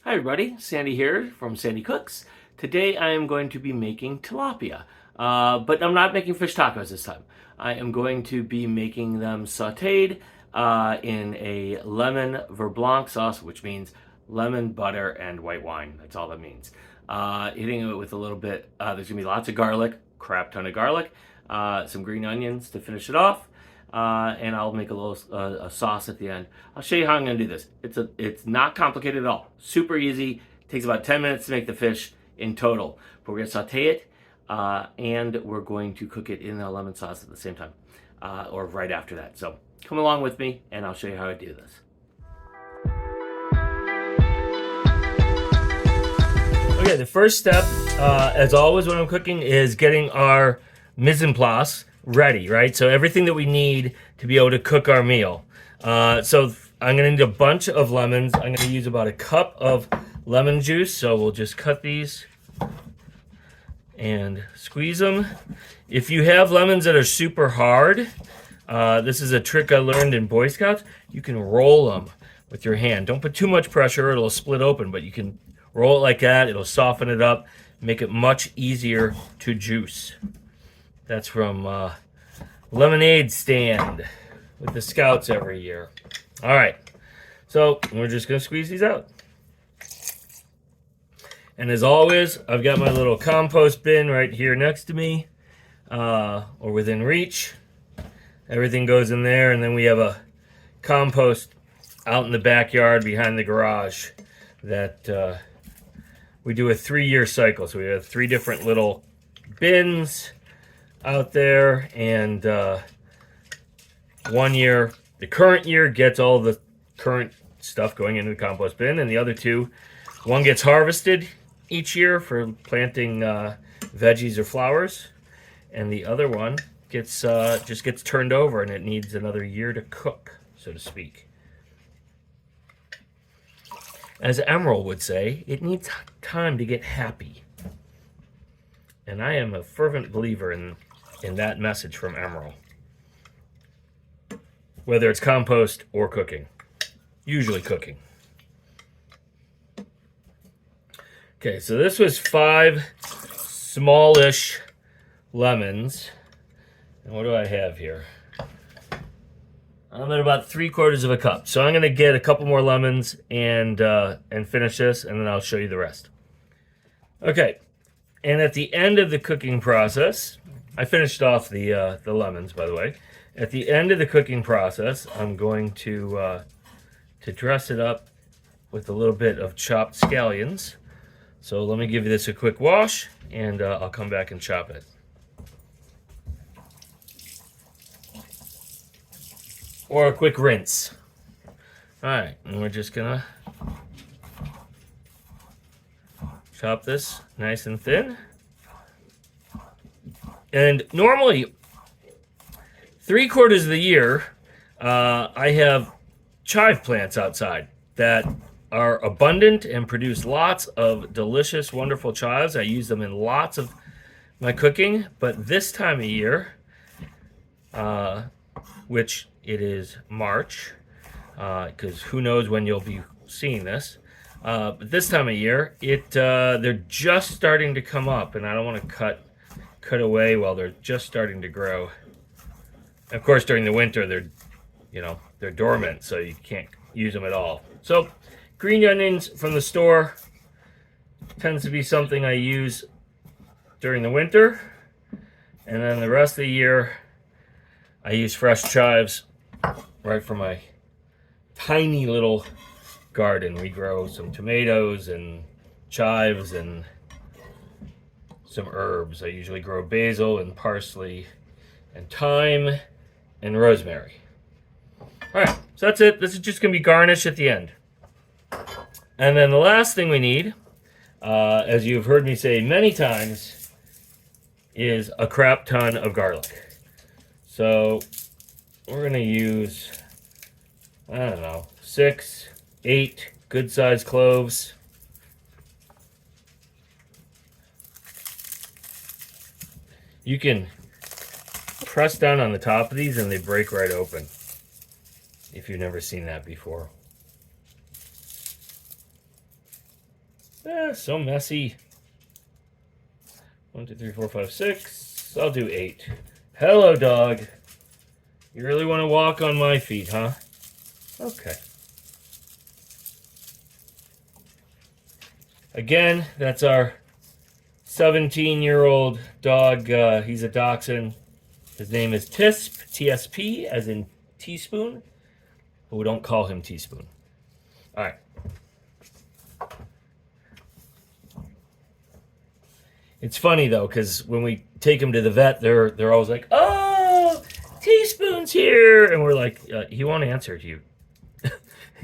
Hi everybody, Sandy here from Sandi Cooks. Today I am going to be making tilapia, but I'm not making fish tacos this time. I am going to be making them sauteed in a lemon blanc sauce, which means lemon, butter, and white wine. That's all that means. Hitting it with a little bit, there's gonna be lots of garlic, crap ton of garlic, some green onions to finish it off, and I'll make a little a sauce at the end. I'll show you how I'm going to do this. It's not complicated at all. Super easy. Takes about 10 minutes to make the fish in total. But we're going to saute it, and we're going to cook it in the lemon sauce at the same time, or right after that. So come along with me, and I'll show you how I do this. Okay, the first step, as always when I'm cooking, is getting our mise en place ready, right? So everything that we need to be able to cook our meal. So I'm gonna need a bunch of lemons. I'm gonna use about a cup of lemon juice. So we'll just cut these and squeeze them. If you have lemons that are super hard, this is a trick I learned in Boy Scouts. You can roll them with your hand. Don't put too much pressure, it'll split open, but you can roll it like that. It'll soften it up, make it much easier to juice. That's from Lemonade Stand with the Scouts every year. All right, so we're just gonna squeeze these out. And as always, I've got my little compost bin right here next to me, or within reach. Everything goes in there, and then we have a compost out in the backyard behind the garage that we do a 3-year cycle. So we have 3 different little bins out there, and 1 year, the current year, gets all the current stuff going into the compost bin, and the other 2, one gets harvested each year for planting veggies or flowers, and the other one gets just gets turned over, and it needs another year to cook, so to speak. As Emerald would say, it needs time to get happy. And I am a fervent believer in that message from Emerald. Whether it's compost or cooking. Usually cooking. Okay, so this was 5 smallish lemons. And what do I have here? I'm at about 3/4 of a cup. So I'm gonna get a couple more lemons and finish this, and then I'll show you the rest. Okay, and at the end of the cooking process, I finished off the lemons, by the way. At the end of the cooking process, I'm going to dress it up with a little bit of chopped scallions. So let me give you this a quick wash, and I'll come back and chop it. Or a quick rinse. All right, and we're just gonna chop this nice and thin. And normally, 3/4 of the year, I have chive plants outside that are abundant and produce lots of delicious, wonderful chives. I use them in lots of my cooking, but this time of year, which it is March, because who knows when you'll be seeing this. But this time of year, they're just starting to come up, and I don't want to cut away while they're just starting to grow. Of course, during the winter, they're dormant, so you can't use them at all. So, green onions from the store tends to be something I use during the winter, and then the rest of the year, I use fresh chives right from my tiny little garden. We grow some tomatoes and chives and some herbs. I usually grow basil and parsley and thyme and rosemary. All right, so that's it. This is just gonna be garnish at the end. And then the last thing we need, as you've heard me say many times, is a crap ton of garlic. So we're gonna use, I don't know, 6, 8 good-sized cloves. You can press down on the top of these and they break right open, if you've never seen that before. So messy. 1, 2, 3, 4, 5, 6. I'll do 8. Hello, dog. You really want to walk on my feet, huh? Okay. Again, that's our 17-year-old dog. He's a dachshund. His name is Tisp, TSP, as in teaspoon. But we don't call him Teaspoon. All right. It's funny though, because when we take him to the vet, they're always like, "Oh, Teaspoon's here," and we're like, "He won't answer to you.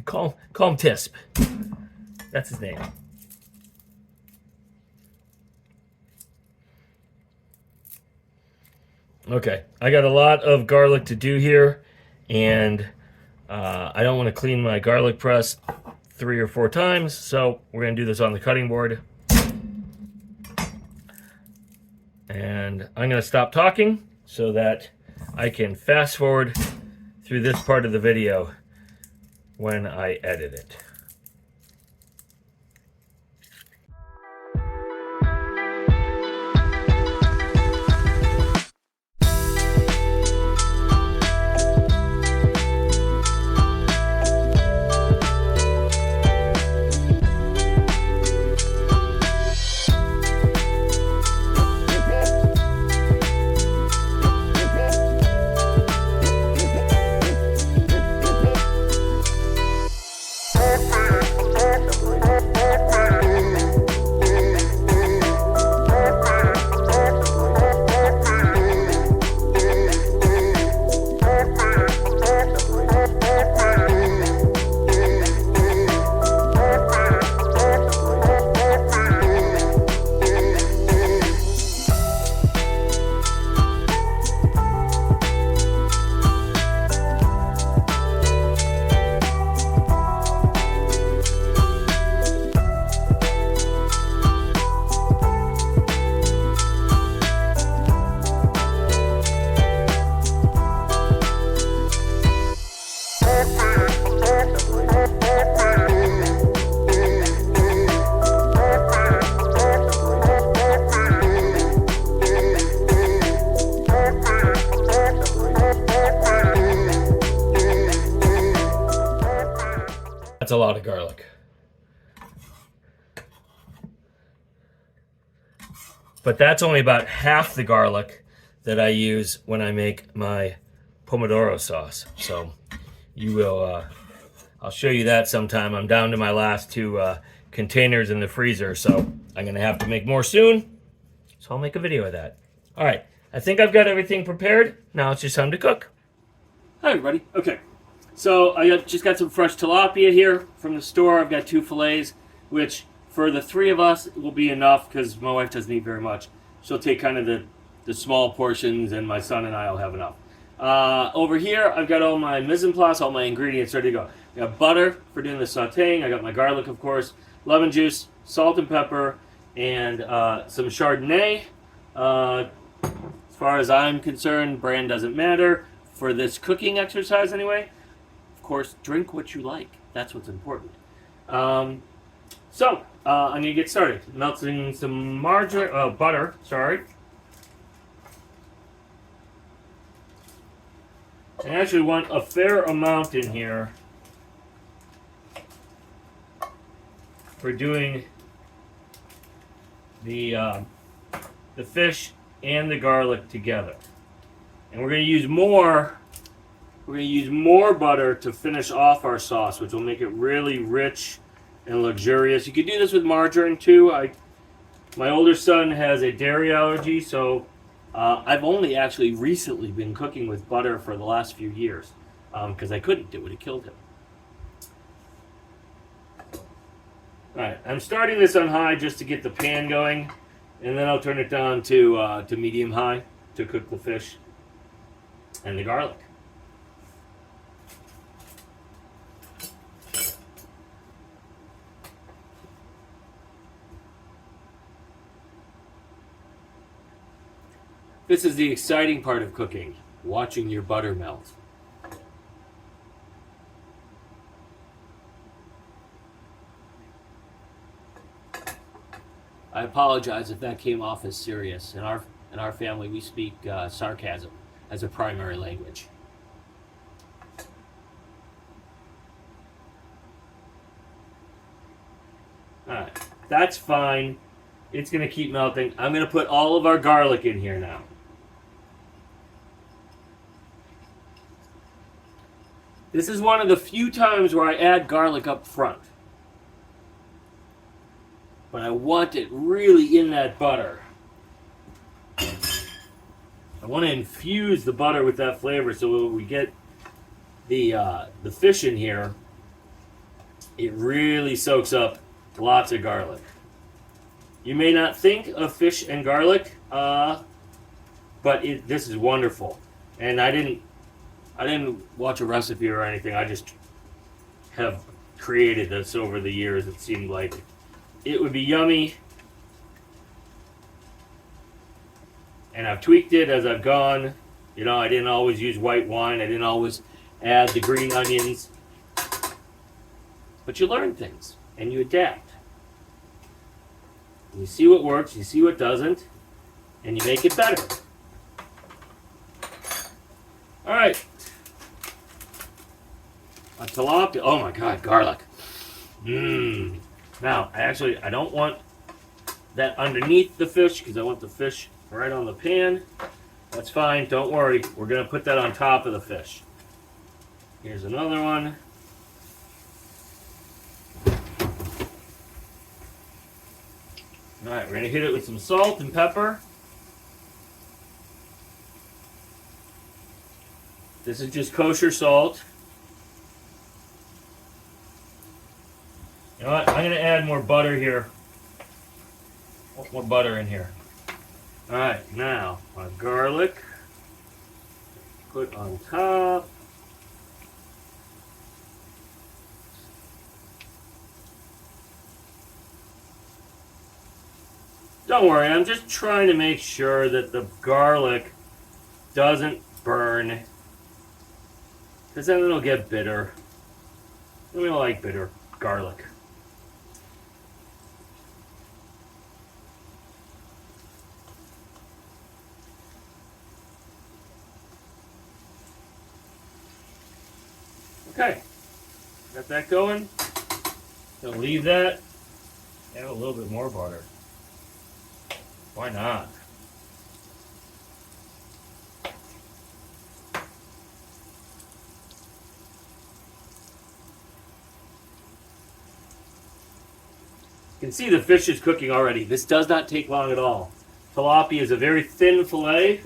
call him Tisp. That's his name." Okay, I got a lot of garlic to do here, and I don't want to clean my garlic press 3 or 4 times, so we're going to do this on the cutting board. And I'm going to stop talking so that I can fast forward through this part of the video when I edit it. That's a lot of garlic. But that's only about half the garlic that I use when I make my pomodoro sauce. So you will, I'll show you that sometime. I'm down to my last 2 containers in the freezer, so I'm gonna have to make more soon. So I'll make a video of that. All right, I think I've got everything prepared. Now it's just time to cook. Hi everybody, okay. So I just got some fresh tilapia here from the store. I've got 2 fillets, which for the 3 of us will be enough because my wife doesn't eat very much. She'll take kind of the small portions, and my son and I will have enough. Over here, I've got all my mise en place, all my ingredients ready to go. I got butter for doing the sauteing. I got my garlic, of course, lemon juice, salt and pepper, and some Chardonnay. As far as I'm concerned, brand doesn't matter for this cooking exercise anyway. Of course, drink what you like. That's what's important. I'm going to get started. Melting some butter, sorry. I actually want a fair amount in here for doing the fish and the garlic together. And we're going to use more. We're going to use more butter to finish off our sauce, which will make it really rich and luxurious. You could do this with margarine too. My older son has a dairy allergy, so I've only actually recently been cooking with butter for the last few years because I couldn't. It would have killed him. All right, I'm starting this on high just to get the pan going, and then I'll turn it down to medium high to cook the fish and the garlic. This is the exciting part of cooking, watching your butter melt. I apologize if that came off as serious. In our family, we speak sarcasm as a primary language. All right, that's fine. It's going to keep melting. I'm going to put all of our garlic in here now. This is one of the few times where I add garlic up front. But I want it really in that butter. I want to infuse the butter with that flavor so when we get the fish in here, it really soaks up lots of garlic. You may not think of fish and garlic, but this is wonderful. And I didn't watch a recipe or anything. I just have created this over the years. It seemed like it would be yummy. And I've tweaked it as I've gone. You know, I didn't always use white wine. I didn't always add the green onions. But you learn things and you adapt. You see what works, you see what doesn't, and you make it better. All right. A tilapia. Oh my God, garlic. Now, I don't want that underneath the fish because I want the fish right on the pan. That's fine, don't worry. We're going to put that on top of the fish. Here's another one. All right, we're going to hit it with some salt and pepper. This is just kosher salt. You know what? I'm going to add more butter here. More butter in here. All right, now our garlic. Put on top. Don't worry, I'm just trying to make sure that the garlic doesn't burn, because then it'll get bitter. We don't like bitter garlic. Okay, got that going. Gonna leave that. Add a little bit more butter. Why not? You can see the fish is cooking already. This does not take long at all. Tilapia is a very thin fillet,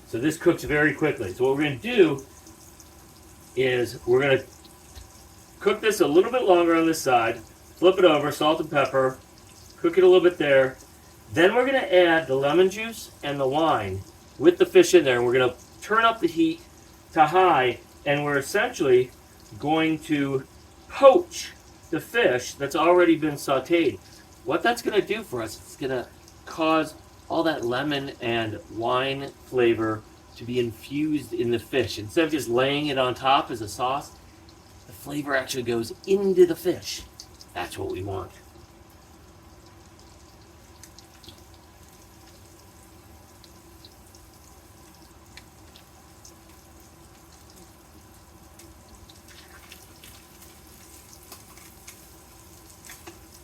so this cooks very quickly. So what we're going to do is we're going to cook this a little bit longer on this side, flip it over, salt and pepper, cook it a little bit there. Then we're going to add the lemon juice and the wine with the fish in there, and we're going to turn up the heat to high, and we're essentially going to poach the fish that's already been sauteed. What that's going to do for us, it's going to cause all that lemon and wine flavor to be infused in the fish. Instead of just laying it on top as a sauce, the flavor actually goes into the fish. That's what we want.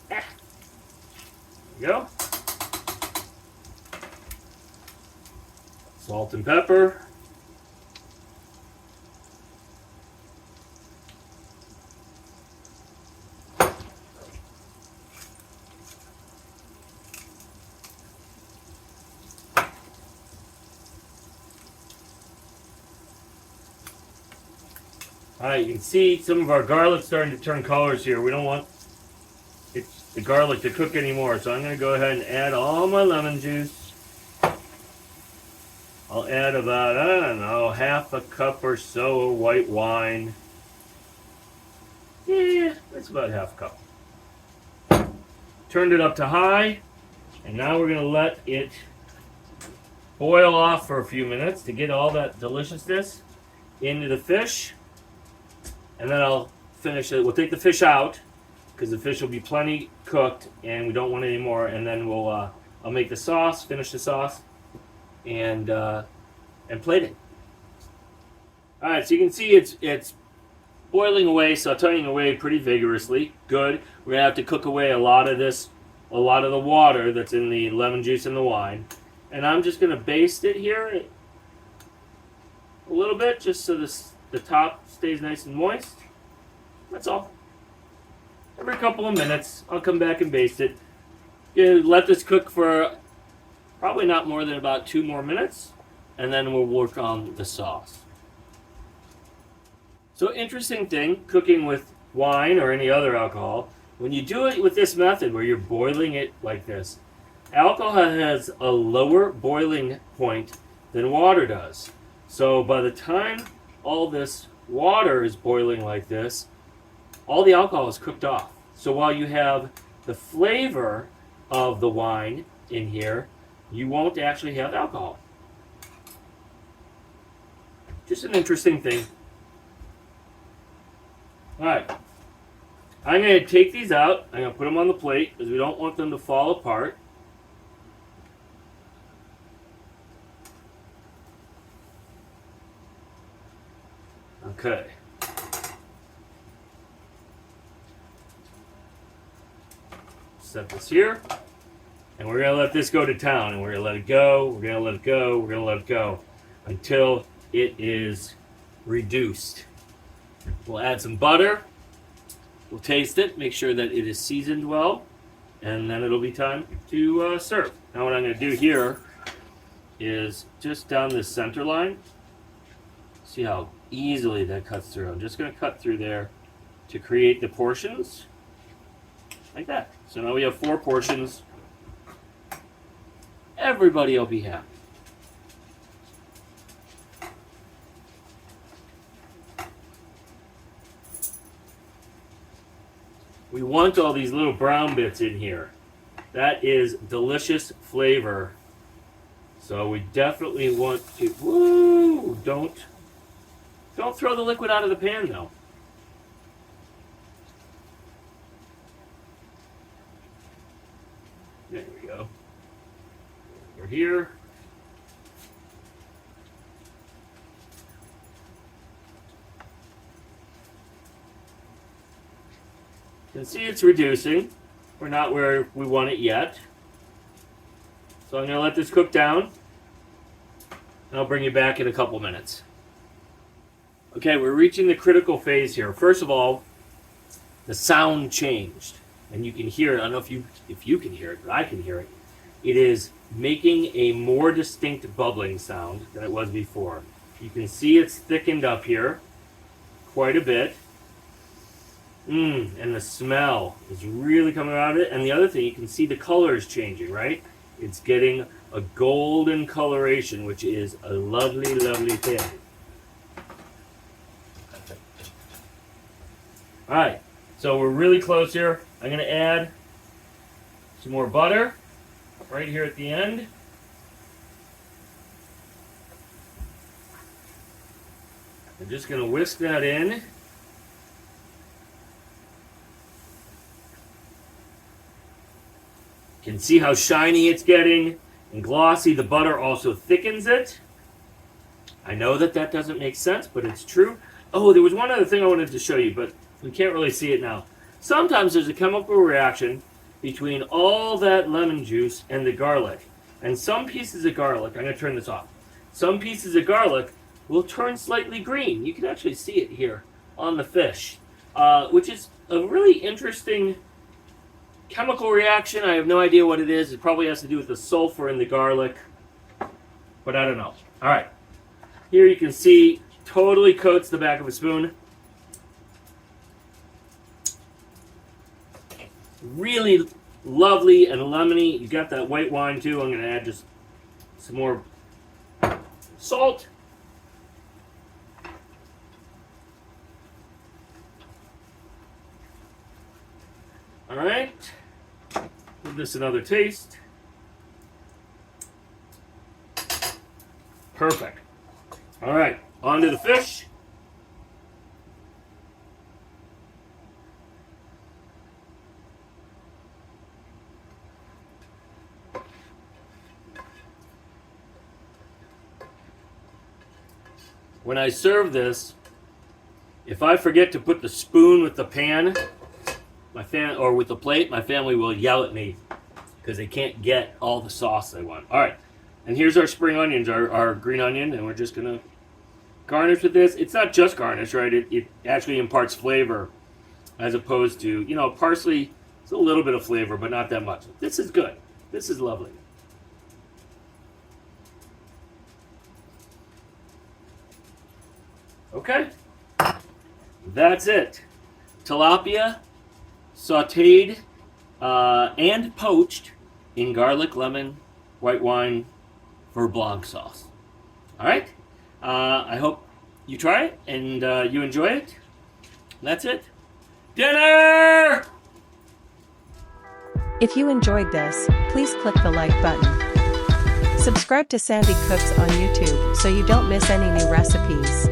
There we go. Salt and pepper. All right, you can see some of our garlic starting to turn colors here. We don't want the garlic to cook anymore, so I'm going to go ahead and add all my lemon juice. I'll add about, I don't know, half a cup or so of white wine. Yeah, that's about half a cup. Turned it up to high, and now we're going to let it boil off for a few minutes to get all that deliciousness into the fish. And then I'll finish it. We'll take the fish out, because the fish will be plenty cooked, and we don't want any more. And then I'll make the sauce, finish the sauce, and plate it. All right, so you can see it's boiling away, sautéing away pretty vigorously. Good. We're gonna have to cook away a lot of the water that's in the lemon juice and the wine. And I'm just gonna baste it here a little bit, just so the top stays nice and moist. That's all. Every couple of minutes, I'll come back and baste it. Let this cook for probably not more than about 2 more minutes, and then we'll work on the sauce. So interesting thing, cooking with wine or any other alcohol, when you do it with this method where you're boiling it like this, alcohol has a lower boiling point than water does. So by the time all this water is boiling like this, all the alcohol is cooked off. So while you have the flavor of the wine in here, you won't actually have alcohol. Just an interesting thing. Alright, I'm going to take these out. I'm going to put them on the plate because we don't want them to fall apart. Okay. Set this here. And we're going to let this go to town. And we're going to let it go. We're going to let it go. We're going to let it go until it is reduced. We'll add some butter. We'll taste it. Make sure that it is seasoned well. And then it'll be time to serve. Now what I'm going to do here is just down this center line. See how easily that cuts through. I'm just going to cut through there to create the portions. Like that. So now we have 4 portions. Everybody will be happy. We want all these little brown bits in here. That is delicious flavor. So we definitely want to... Woo! Don't throw the liquid out of the pan, though. There we go. We're here. You can see it's reducing. We're not where we want it yet. So I'm going to let this cook down. And I'll bring you back in a couple minutes. Okay, we're reaching the critical phase here. First of all, the sound changed. And you can hear it. I don't know if you can hear it, but I can hear it. It is making a more distinct bubbling sound than it was before. You can see it's thickened up here quite a bit. And the smell is really coming out of it. And the other thing, you can see the color is changing, right? It's getting a golden coloration, which is a lovely, lovely thing. All right, so we're really close here. I'm going to add some more butter right here at the end. I'm just going to whisk that in. You can see how shiny it's getting and glossy. The butter also thickens it. I know that doesn't make sense, but it's true. Oh, there was one other thing I wanted to show you, but we can't really see it now. Sometimes there's a chemical reaction between all that lemon juice and the garlic. And some pieces of garlic, I'm going to turn this off. Some pieces of garlic will turn slightly green. You can actually see it here on the fish, which is a really interesting chemical reaction. I have no idea what it is. It probably has to do with the sulfur in the garlic, but I don't know. All right. Here you can see totally coats the back of a spoon. Really lovely and lemony. You got that white wine too. I'm going to add just some more salt. All right. Give this another taste. Perfect. All right, on to the fish. when I serve this, if I forget to put the spoon with the pan, or with the plate, my family will yell at me because they can't get all the sauce they want. All right, and here's our spring onions, our green onion, and we're just gonna garnish with this. It's not just garnish, right? It actually imparts flavor, as opposed to, you know, parsley. It's a little bit of flavor, but not that much. This is good. This is lovely. Okay, that's it. Tilapia, sautéed and poached in garlic, lemon, white wine for blanc sauce. All right, I hope you try it and you enjoy it. That's it. Dinner! If you enjoyed this, please click the like button. Subscribe to Sandi Cooks on YouTube so you don't miss any new recipes.